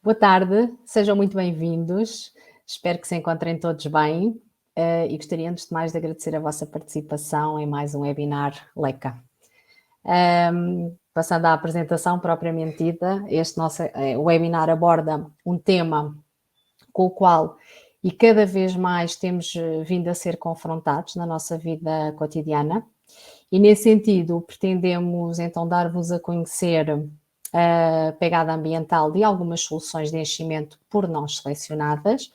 Boa tarde, sejam muito bem-vindos. Espero que se encontrem todos bem, e gostaria antes de mais de agradecer a vossa participação em mais um webinar LECA. Passando à apresentação propriamente dita, este nosso webinar aborda um tema com o qual e cada vez mais temos vindo a ser confrontados na nossa vida cotidiana e nesse sentido pretendemos então dar-vos a conhecer a pegada ambiental de algumas soluções de enchimento por nós selecionadas,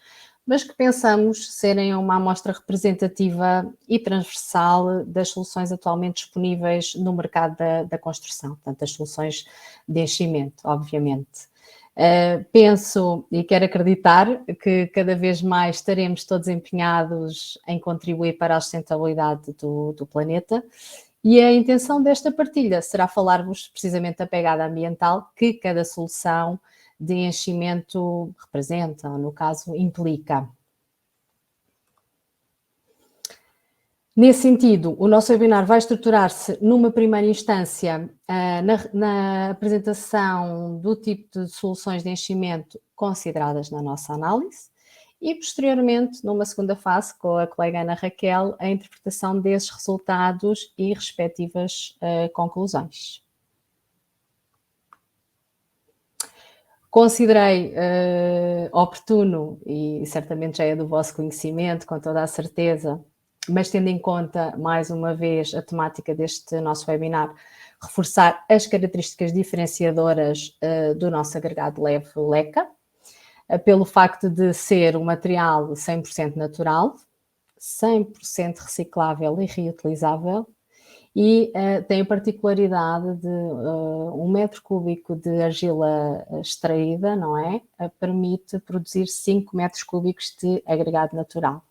mas que pensamos serem uma amostra representativa e transversal das soluções atualmente disponíveis no mercado da construção, portanto, as soluções de enchimento, obviamente. Penso e quero acreditar que cada vez mais estaremos todos empenhados em contribuir para a sustentabilidade do planeta. E a intenção desta partilha será falar-vos precisamente da pegada ambiental que cada solução de enchimento representa, ou no caso, implica. Nesse sentido, o nosso webinar vai estruturar-se numa primeira instância na apresentação do tipo de soluções de enchimento consideradas na nossa análise e, posteriormente, numa segunda fase, com a colega Ana Raquel, a interpretação desses resultados e respectivas conclusões. Considerei oportuno, e certamente já é do vosso conhecimento, com toda a certeza, mas tendo em conta, mais uma vez, a temática deste nosso webinar, reforçar as características diferenciadoras do nosso agregado leve LECA, pelo facto de ser um material 100% natural, 100% reciclável e reutilizável, e tem a particularidade de 1 metro cúbico de argila extraída, não é? Permite produzir 5 metros cúbicos de agregado natural.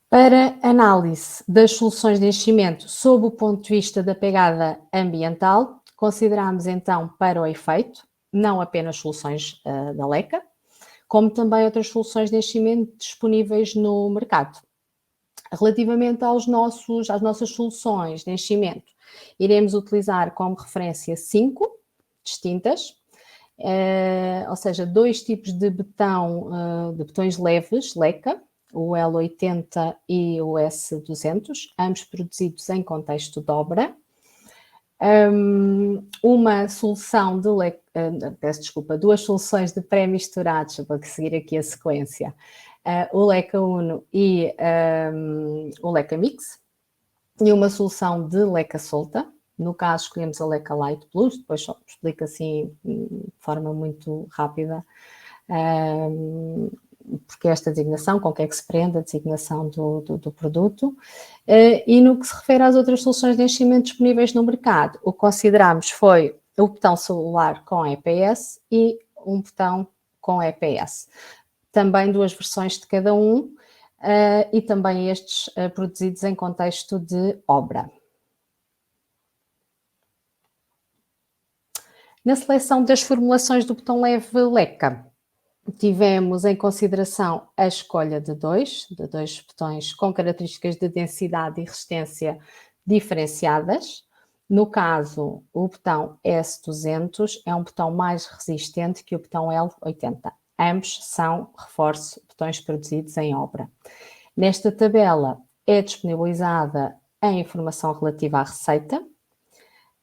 Para análise das soluções de enchimento sob o ponto de vista da pegada ambiental, consideramos então para o efeito, não apenas soluções da LECA, como também outras soluções de enchimento disponíveis no mercado. Relativamente às nossas soluções de enchimento, iremos utilizar como referência 5 distintas, ou seja, 2 tipos de betões leves, LECA, o L80 e o S200, ambos produzidos em contexto de obra. Uma solução de duas soluções de pré-misturados, vou seguir aqui a sequência, o LECA Uno e o LECA Mix, e uma solução de LECA solta. No caso, escolhemos a LECA Light Plus, depois só explico assim de forma muito rápida porque esta designação, com que é que se prende a designação do produto. E no que se refere às outras soluções de enchimento disponíveis no mercado, o que consideramos foi o botão celular com EPS e um botão com EPS. Também 2 versões de cada um e também estes produzidos em contexto de obra. Na seleção das formulações do botão leve LECA, tivemos em consideração a escolha de dois botões com características de densidade e resistência diferenciadas. No caso, o botão S200 é um botão mais resistente que o botão L80. Ambos são, reforço, botões produzidos em obra. Nesta tabela é disponibilizada a informação relativa à receita,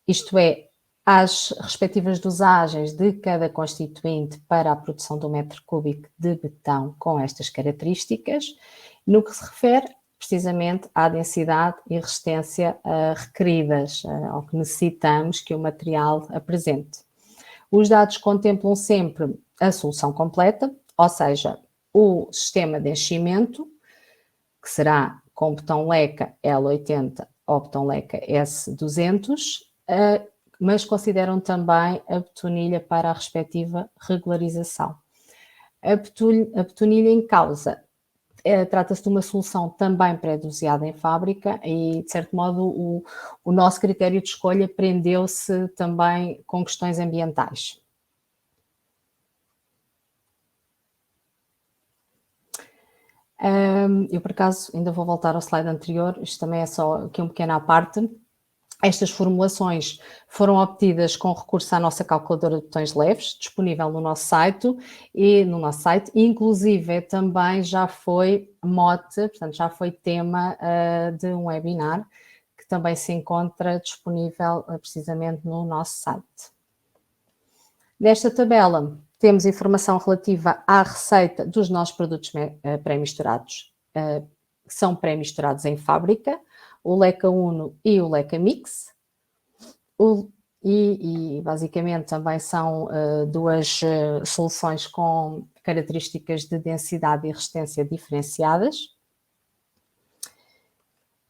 isto é, às respectivas dosagens de cada constituinte para a produção do metro cúbico de betão com estas características, no que se refere precisamente à densidade e resistência requeridas, ao que necessitamos que o material apresente. Os dados contemplam sempre a solução completa, ou seja, o sistema de enchimento, que será com o botão LECA L80 ou botão LECA S200, mas consideram também a betonilha para a respectiva regularização. A betonilha em causa trata-se de uma solução também pré-doseada em fábrica e, de certo modo, o nosso critério de escolha prendeu-se também com questões ambientais. Eu, por acaso, ainda vou voltar ao slide anterior, isto também é só aqui um pequeno à parte. Estas formulações foram obtidas com recurso à nossa calculadora de botões leves, disponível no nosso site, inclusive também já foi mote, portanto já foi tema de um webinar, que também se encontra disponível precisamente no nosso site. Nesta tabela temos informação relativa à receita dos nossos produtos pré-misturados, que são pré-misturados em fábrica, o Leca Uno e o Leca Mix. E basicamente também são duas soluções com características de densidade e resistência diferenciadas.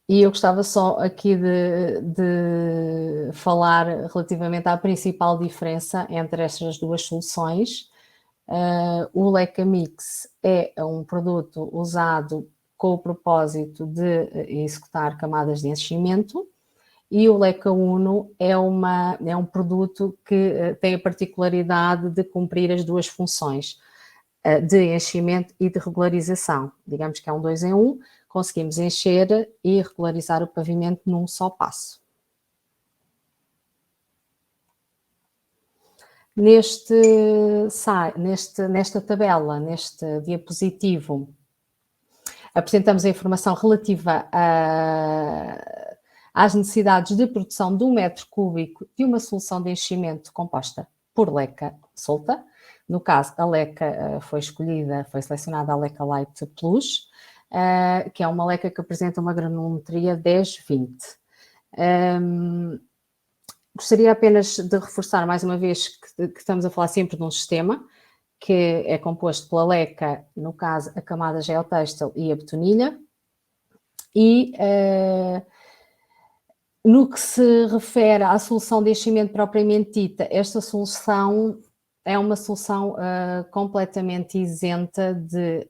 E eu gostava só aqui de falar relativamente à principal diferença entre estas duas soluções. O Leca Mix é um produto usado com o propósito de executar camadas de enchimento, e o Leca Uno é um produto que tem a particularidade de cumprir as duas funções, de enchimento e de regularização. Digamos que é um 2 em 1, conseguimos encher e regularizar o pavimento num só passo. Nesta tabela, neste diapositivo, apresentamos a informação relativa às necessidades de produção de 1 metro cúbico de uma solução de enchimento composta por leca solta. No caso, a leca foi selecionada a Leca Light Plus, que é uma leca que apresenta uma granulometria 10-20. Gostaria apenas de reforçar mais uma vez que estamos a falar sempre de um sistema que é composto pela leca, no caso a camada geotêxtil e a betonilha, e no que se refere à solução de enchimento propriamente dita, esta solução é uma solução completamente isenta de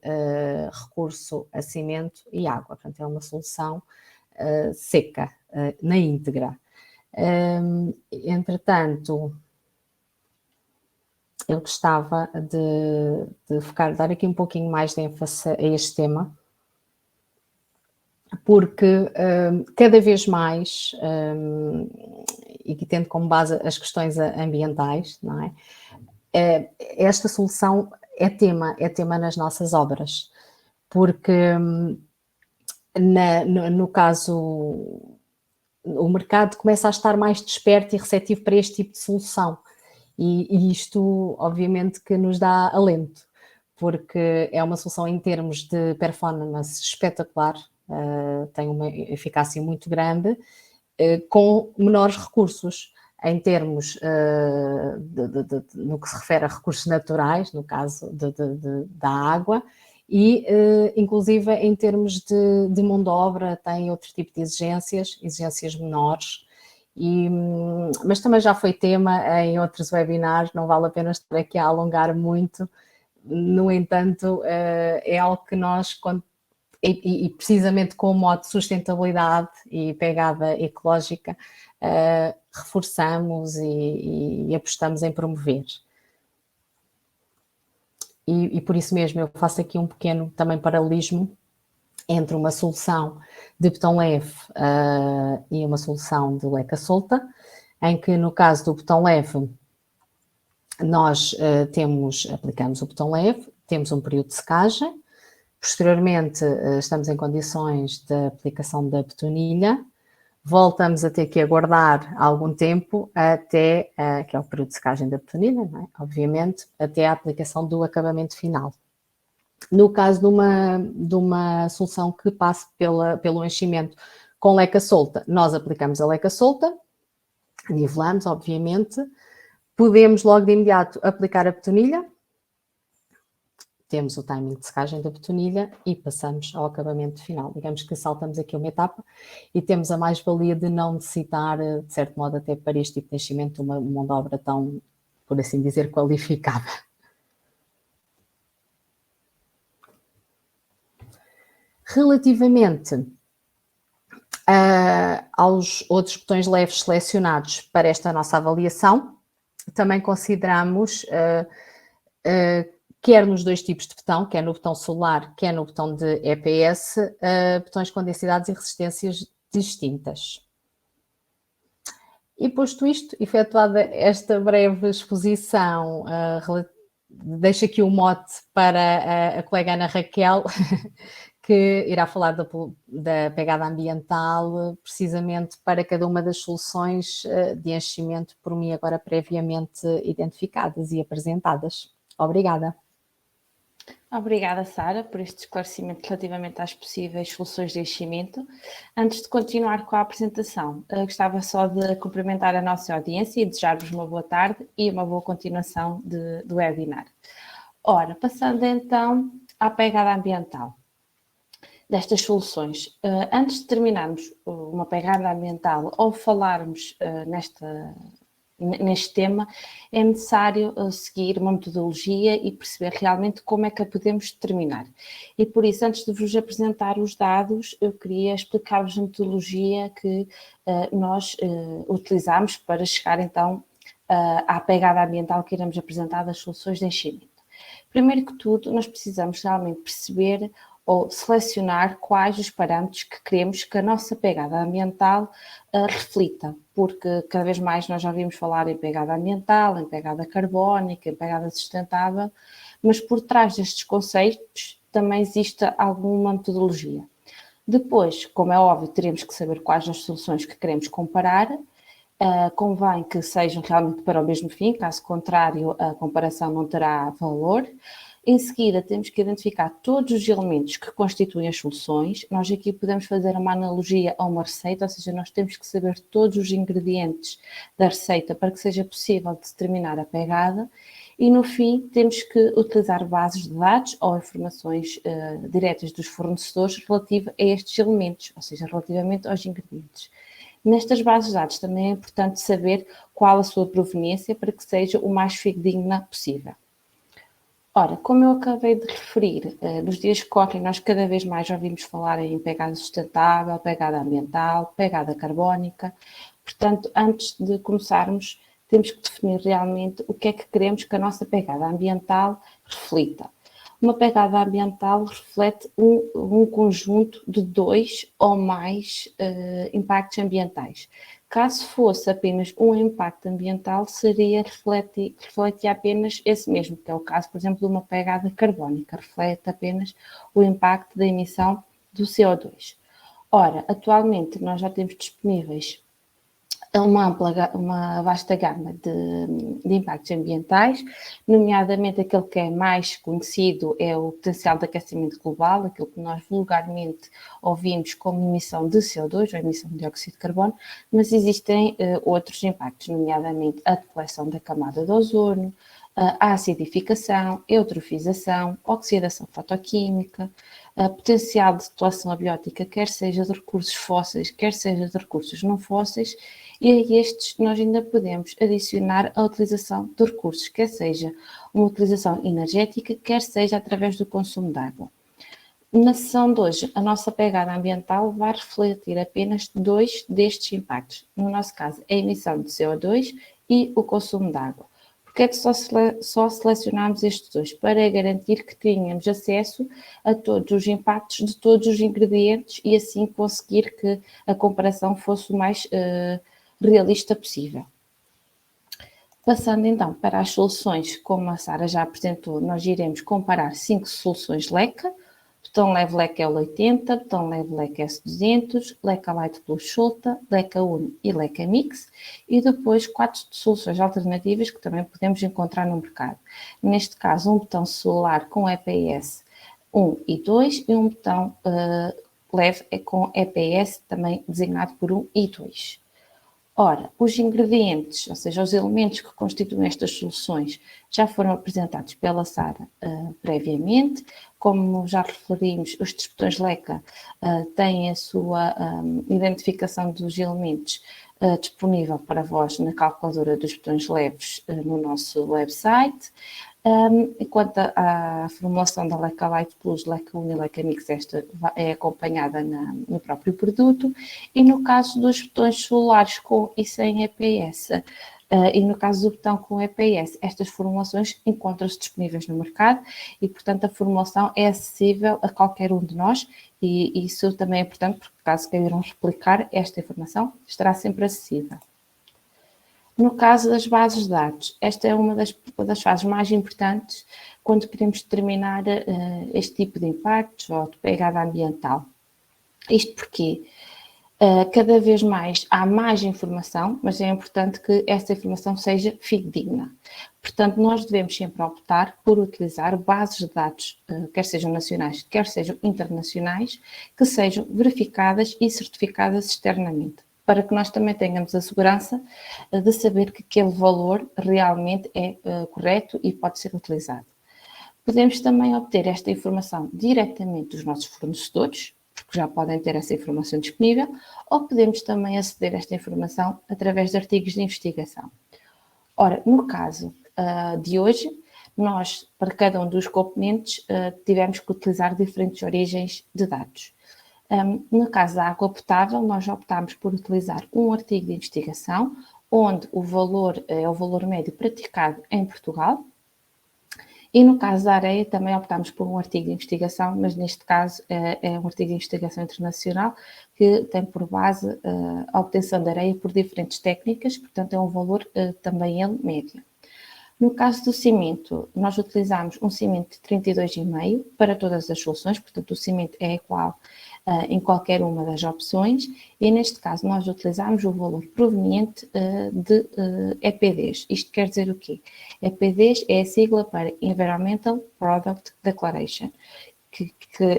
recurso a cimento e água, portanto é uma solução seca, na íntegra. Entretanto, eu gostava de dar aqui um pouquinho mais de ênfase a este tema, porque cada vez mais, e que tendo como base as questões ambientais, não é? Esta solução é tema nas nossas obras, porque no caso, o mercado começa a estar mais desperto e receptivo para este tipo de solução, e isto obviamente que nos dá alento, porque é uma solução em termos de performance espetacular, tem uma eficácia muito grande, com menores recursos, em termos, no que se refere a recursos naturais, no caso da água, e inclusive em termos de mão de obra tem outro tipo de exigências menores, mas também já foi tema em outros webinars, não vale a pena estar aqui a alongar muito. No entanto, é algo que nós, e precisamente com o modo de sustentabilidade e pegada ecológica, reforçamos e apostamos em promover. E por isso mesmo eu faço aqui um pequeno também paralelismo entre uma solução de betão leve e uma solução de leca solta, em que no caso do betão leve nós aplicamos o betão leve, temos um período de secagem, posteriormente estamos em condições de aplicação da betonilha, voltamos a ter que aguardar algum tempo até, que é o período de secagem da betonilha, não é? Obviamente, até a aplicação do acabamento final. No caso de uma solução que passe pelo enchimento com leca solta, nós aplicamos a leca solta, nivelamos, obviamente, podemos logo de imediato aplicar a betonilha, temos o timing de secagem da betonilha e passamos ao acabamento final. Digamos que saltamos aqui uma etapa e temos a mais-valia de não necessitar, de certo modo, até para este tipo de enchimento, uma mão de obra tão, por assim dizer, qualificada. Relativamente aos outros botões leves selecionados para esta nossa avaliação, também consideramos quer nos dois tipos de botão, quer no botão solar, quer no botão de EPS, botões com densidades e resistências distintas. E posto isto, efetuada esta breve exposição, deixo aqui o mote para a colega Ana Raquel, que irá falar da pegada ambiental, precisamente para cada uma das soluções de enchimento por mim agora previamente identificadas e apresentadas. Obrigada. Obrigada, Sara, por este esclarecimento relativamente às possíveis soluções de enchimento. Antes de continuar com a apresentação, gostava só de cumprimentar a nossa audiência e desejar-vos uma boa tarde e uma boa continuação do webinar. Ora, passando então à pegada ambiental destas soluções. Antes de terminarmos uma pegada ambiental ou falarmos neste tema, é necessário seguir uma metodologia e perceber realmente como é que a podemos determinar. E por isso, antes de vos apresentar os dados, eu queria explicar-vos a metodologia que nós utilizamos para chegar então à pegada ambiental que iremos apresentar das soluções de enchimento. Primeiro que tudo, nós precisamos realmente perceber ou selecionar quais os parâmetros que queremos que a nossa pegada ambiental reflita, porque cada vez mais nós já ouvimos falar em pegada ambiental, em pegada carbónica, em pegada sustentável, mas por trás destes conceitos também existe alguma metodologia. Depois, como é óbvio, teremos que saber quais as soluções que queremos comparar. Convém que sejam realmente para o mesmo fim, caso contrário a comparação não terá valor. Em seguida, temos que identificar todos os elementos que constituem as soluções. Nós aqui podemos fazer uma analogia a uma receita, ou seja, nós temos que saber todos os ingredientes da receita para que seja possível determinar a pegada. E no fim, temos que utilizar bases de dados ou informações diretas dos fornecedores relativas a estes elementos, ou seja, relativamente aos ingredientes. Nestas bases de dados também é importante saber qual a sua proveniência para que seja o mais fidedigna possível. Ora, como eu acabei de referir, nos dias que correm nós cada vez mais ouvimos falar em pegada sustentável, pegada ambiental, pegada carbónica. Portanto, antes de começarmos, temos que definir realmente o que é que queremos que a nossa pegada ambiental reflita. Uma pegada ambiental reflete um conjunto de 2 ou mais impactos ambientais. Caso fosse apenas um impacto ambiental, refletia apenas esse mesmo, que é o caso, por exemplo, de uma pegada carbónica, reflete apenas o impacto da emissão do CO2. Ora, atualmente nós já temos disponíveis uma vasta gama de impactos ambientais, nomeadamente aquele que é mais conhecido é o potencial de aquecimento global, aquilo que nós vulgarmente ouvimos como emissão de CO2 ou emissão de dióxido de carbono, mas existem outros impactos, nomeadamente a depleção da camada de ozono, a acidificação, eutrofização, oxidação fotoquímica, potencial de depleção abiótica, quer seja de recursos fósseis, quer seja de recursos não fósseis, e a estes nós ainda podemos adicionar a utilização de recursos, quer seja uma utilização energética, quer seja através do consumo de água. Na sessão de hoje, a nossa pegada ambiental vai refletir apenas 2 destes impactos, no nosso caso, a emissão de CO2 e o consumo de água. Porque é que só selecionámos estes 2? Para garantir que tínhamos acesso a todos os impactos de todos os ingredientes e assim conseguir que a comparação fosse o mais realista possível. Passando então para as soluções, como a Sara já apresentou, nós iremos comparar 5 soluções LECA, botão leve LECA L80, botão leve LECA S200, LECA Light Plus Solta, LECA Uno e LECA Mix, e depois 4 soluções alternativas que também podemos encontrar no mercado. Neste caso, um botão celular com EPS 1 e 2 e um botão leve com EPS também designado por 1 e 2. Ora, os ingredientes, ou seja, os elementos que constituem estas soluções, já foram apresentados pela Sara previamente. Como já referimos, os botões LECA têm a sua identificação dos elementos disponível para vós na calculadora dos botões leves no nosso website. Quanto à formulação da LECA Light Plus, LECA Uno e LECA Mix, esta é acompanhada no próprio produto, e no caso dos botões celulares com e sem EPS, e no caso do botão com EPS, estas formulações encontram-se disponíveis no mercado e, portanto, a formulação é acessível a qualquer um de nós, e isso também é importante, porque caso queiram replicar esta informação, estará sempre acessível. No caso das bases de dados, esta é uma das fases mais importantes quando queremos determinar este tipo de impactos ou de pegada ambiental. Isto porque cada vez mais há mais informação, mas é importante que essa informação seja fidedigna. Portanto, nós devemos sempre optar por utilizar bases de dados, quer sejam nacionais, quer sejam internacionais, que sejam verificadas e certificadas externamente, para que nós também tenhamos a segurança de saber que aquele valor realmente é correto e pode ser utilizado. Podemos também obter esta informação diretamente dos nossos fornecedores, porque já podem ter essa informação disponível, ou podemos também aceder a esta informação através de artigos de investigação. Ora, no caso de hoje, nós, para cada um dos componentes, tivemos que utilizar diferentes origens de dados. No caso da água potável, nós optámos por utilizar um artigo de investigação, onde o valor é o valor médio praticado em Portugal. E no caso da areia também optámos por um artigo de investigação, mas neste caso é um artigo de investigação internacional que tem por base a obtenção de areia por diferentes técnicas, portanto é um valor também ele médio. No caso do cimento, nós utilizamos um cimento de 32,5 para todas as soluções, portanto o cimento é igual em qualquer uma das opções e neste caso nós utilizamos o valor proveniente de EPDs. Isto quer dizer o quê? EPDs é a sigla para Environmental Product Declaration, que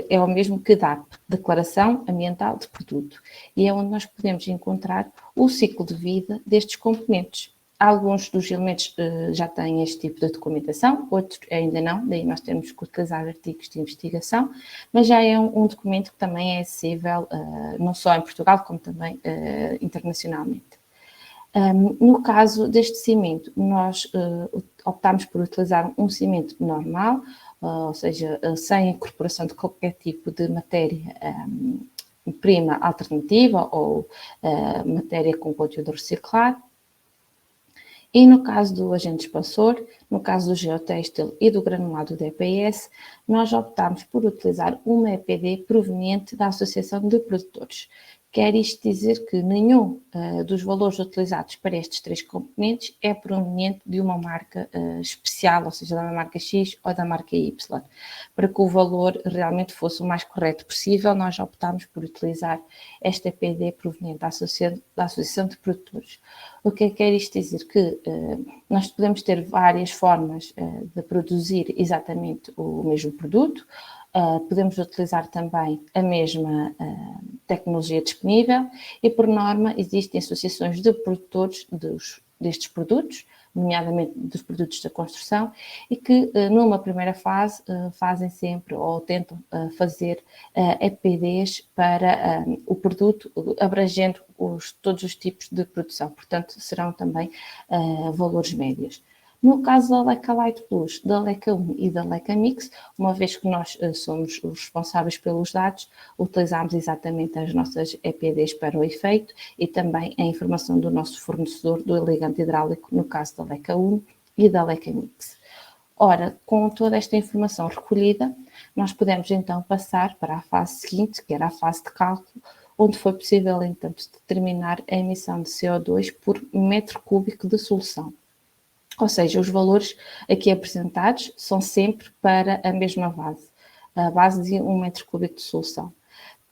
é o mesmo que DAP, Declaração Ambiental de Produto, e é onde nós podemos encontrar o ciclo de vida destes componentes. Alguns dos elementos já têm este tipo de documentação, outros ainda não, daí nós temos que utilizar artigos de investigação, mas já é um documento que também é acessível não só em Portugal, como também internacionalmente. No caso deste cimento, nós optámos por utilizar um cimento normal, ou seja, sem incorporação de qualquer tipo de matéria prima alternativa ou matéria com conteúdo reciclado. E no caso do agente expansor, no caso do geotêxtil e do granulado de EPS, nós optámos por utilizar uma EPD proveniente da Associação de Produtores. Quer isto dizer que nenhum dos valores utilizados para estes três componentes é proveniente de uma marca especial, ou seja, da marca X ou da marca Y. Para que o valor realmente fosse o mais correto possível, nós optámos por utilizar esta EPD proveniente da Associação de Produtores. O que quer isto dizer? Que nós podemos ter várias formas de produzir exatamente o mesmo produto, podemos utilizar também a mesma tecnologia disponível e, por norma, existem associações de produtores destes produtos, nomeadamente dos produtos da construção, e que numa primeira fase fazem sempre ou tentam fazer EPDs para o produto, abrangendo todos os tipos de produção, portanto serão também valores médios. No caso da Leica Light Plus, da Leica 1 e da Leica Mix, uma vez que nós somos os responsáveis pelos dados, utilizamos exatamente as nossas EPDs para o efeito e também a informação do nosso fornecedor do ligante hidráulico, no caso da Leica 1 e da Leica Mix. Ora, com toda esta informação recolhida, nós podemos então passar para a fase seguinte, que era a fase de cálculo, onde foi possível então determinar a emissão de CO2 por metro cúbico de solução. Ou seja, os valores aqui apresentados são sempre para a mesma base, a base de 1 metro cúbico de solução.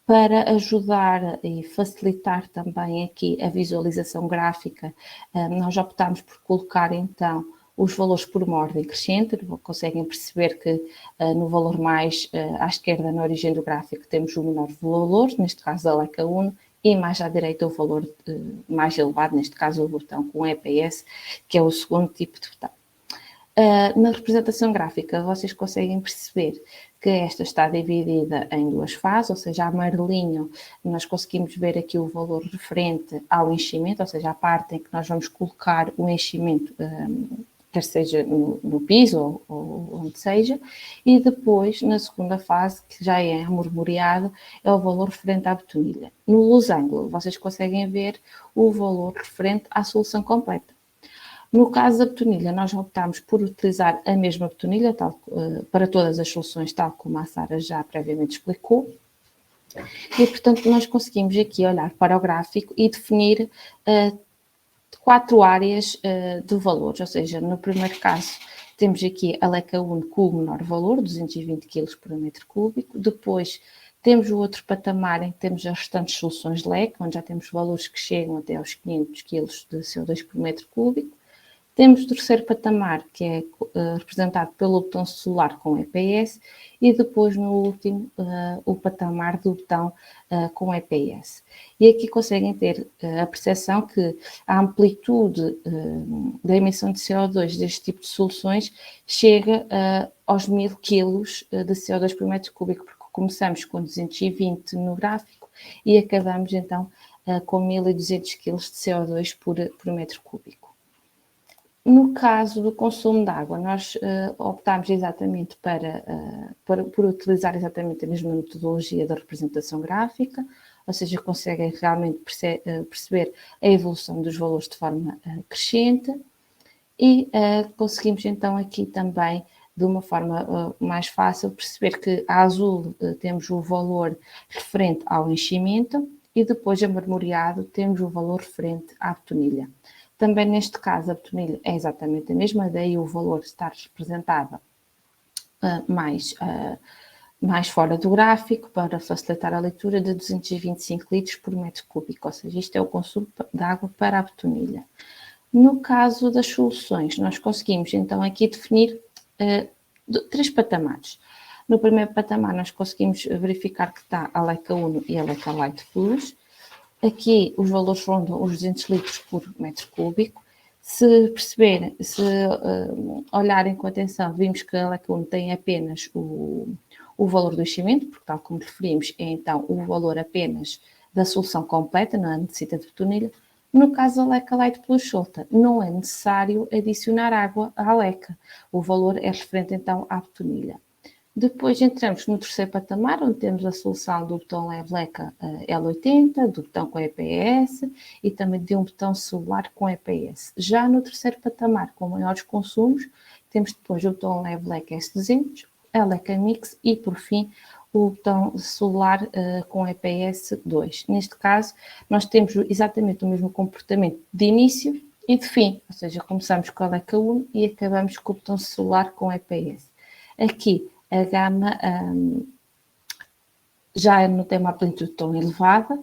Para ajudar e facilitar também aqui a visualização gráfica, nós optámos por colocar então os valores por uma ordem crescente. Conseguem perceber que no valor mais à esquerda, na origem do gráfico, temos o menor valor, neste caso da Leica 1, e mais à direita o valor mais elevado, neste caso o botão com EPS, que é o segundo tipo de botão. Na representação gráfica vocês conseguem perceber que esta está dividida em duas fases, ou seja, a amarelinho nós conseguimos ver aqui o valor referente ao enchimento, ou seja, a parte em que nós vamos colocar o enchimento, quer seja no piso ou onde seja, e depois na segunda fase, que já é marmoreado, é o valor referente à betonilha. No losango vocês conseguem ver o valor referente à solução completa. No caso da betonilha, nós optámos por utilizar a mesma betonilha para todas as soluções, tal como a Sara já previamente explicou. E, portanto, nós conseguimos aqui olhar para o gráfico e definir 4 áreas de valores, ou seja, no primeiro caso temos aqui a LECA 1 com o menor valor, 220 kg por metro cúbico, depois temos o outro patamar em que temos as restantes soluções LECA, onde já temos valores que chegam até aos 500 kg de CO2 por metro cúbico. Temos o terceiro patamar, que é representado pelo botão solar com EPS, e depois, no último, o patamar do botão com EPS. E aqui conseguem ter a percepção que a amplitude da emissão de CO2 deste tipo de soluções chega aos 1000 kg de CO2 por metro cúbico, porque começamos com 220 no gráfico e acabamos, então, com 1200 kg de CO2 por metro cúbico. No caso do consumo de água, nós optámos exatamente por utilizar exatamente a mesma metodologia da representação gráfica, ou seja, conseguem realmente perceber a evolução dos valores de forma crescente e conseguimos então aqui também, de uma forma mais fácil, perceber que a azul temos o valor referente ao enchimento e depois a marmoreado temos o valor referente à betonilha. Também neste caso a betonilha é exatamente a mesma, daí o valor estar representado mais fora do gráfico para facilitar a leitura de 225 litros por metro cúbico, ou seja, isto é o consumo de água para a betonilha. No caso das soluções, nós conseguimos então aqui definir 3 patamares. No primeiro patamar nós conseguimos verificar que está a LECA 1 e a LECA Light Plus. Aqui os valores rondam os 200 litros por metro cúbico. Se perceberem, se olharem com atenção, vimos que a LECA 1 tem apenas o valor do enchimento, porque tal como referimos, é então o valor apenas da solução completa, não necessita de betonilha. No caso da LECA Light Plus solta, não é necessário adicionar água à LECA. O valor é referente então à betonilha. Depois entramos no terceiro patamar, onde temos a solução do botão leve LECA L80, do botão com EPS e também de um botão solar com EPS. Já no terceiro patamar, com maiores consumos, temos depois o botão leve LECA S200, a LECA Mix e, por fim, o botão solar com EPS 2. Neste caso, nós temos exatamente o mesmo comportamento de início e de fim, ou seja, começamos com a LECA 1 e acabamos com o botão solar com EPS. Aqui, a gama já não tem uma amplitude tão elevada,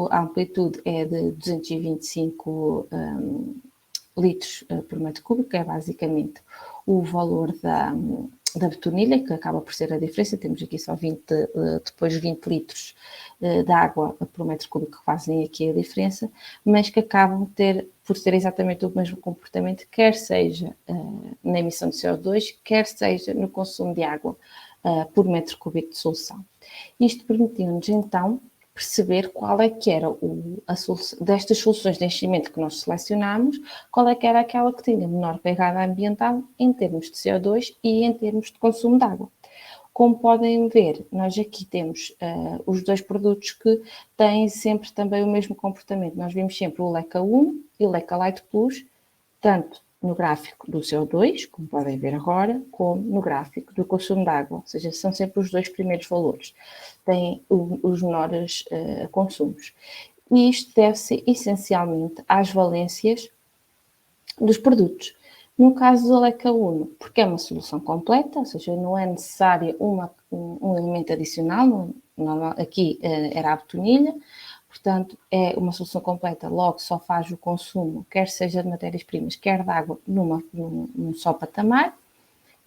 a amplitude é de 225 litros por metro cúbico, que é basicamente o valor da betonilha, que acaba por ser a diferença. Temos aqui só depois 20 litros de água por metro cúbico que fazem aqui a diferença, mas que acabam por ter exatamente o mesmo comportamento, quer seja na emissão de CO2, quer seja no consumo de água por metro cúbico de solução. Isto permitiu-nos então perceber qual é que era a solução destas soluções de enchimento que nós selecionámos, qual é que era aquela que tinha menor pegada ambiental em termos de CO2 e em termos de consumo de água. Como podem ver, nós aqui temos os dois produtos que têm sempre também o mesmo comportamento. Nós vimos sempre o LECA 1 e o LECA Light Plus, tanto no gráfico do CO2, como podem ver agora, como no gráfico do consumo de água, ou seja, são sempre os dois primeiros valores, têm os menores consumos. E isto deve-se essencialmente às valências dos produtos. No caso do LECA 1, porque é uma solução completa, ou seja, não é necessário um elemento adicional, aqui era a betonilha, portanto é uma solução completa, logo só faz o consumo, quer seja de matérias-primas, quer de água, num só patamar.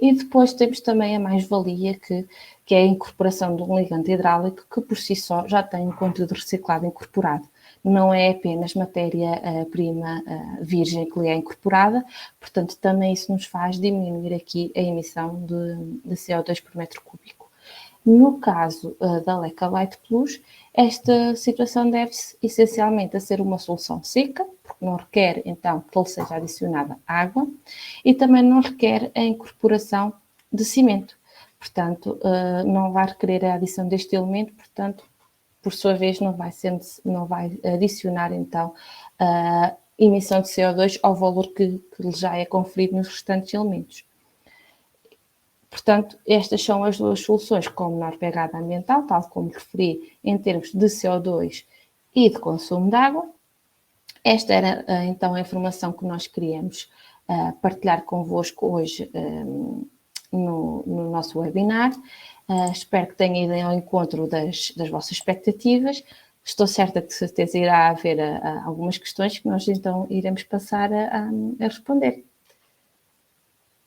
E depois temos também a mais-valia que é a incorporação de um ligante hidráulico que por si só já tem um conteúdo reciclado incorporado. Não é apenas matéria-prima virgem que lhe é incorporada, portanto também isso nos faz diminuir aqui a emissão de CO2 por metro cúbico. No caso da LECA Light Plus, esta situação deve-se essencialmente a ser uma solução seca, porque não requer então que lhe seja adicionada água e também não requer a incorporação de cimento. Portanto, não vai requerer a adição deste elemento, portanto, por sua vez, não vai adicionar então a emissão de CO2 ao valor que lhe já é conferido nos restantes elementos. Portanto, estas são as duas soluções com menor pegada ambiental, tal como referi, em termos de CO2 e de consumo de água. Esta era então a informação que nós queríamos partilhar convosco hoje no nosso webinar. Espero que tenha ido ao encontro das vossas expectativas. Estou certa que de certeza irá haver algumas questões que nós então iremos passar a responder.